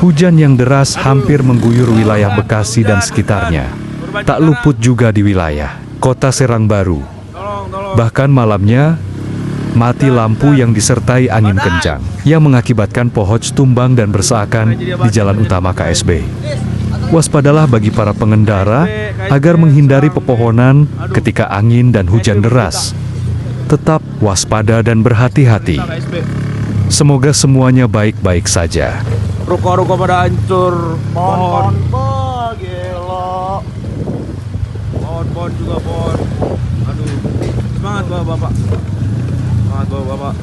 Hujan yang deras hampir mengguyur wilayah Bekasi dan sekitarnya. Tak luput juga di wilayah Kota Serang Baru. Bahkan malamnya, mati lampu yang disertai angin kencang yang mengakibatkan pohon tumbang dan berserakan di jalan utama KSB. Waspadalah bagi para pengendara agar menghindari pepohonan ketika angin dan hujan deras. Tetap waspada dan berhati-hati. Semoga semuanya baik-baik saja. Ruko-ruko pada hancur, pohon gila. pohon juga pohon. Aduh, semangat bapak-bapak. Semangat bapak-bapak.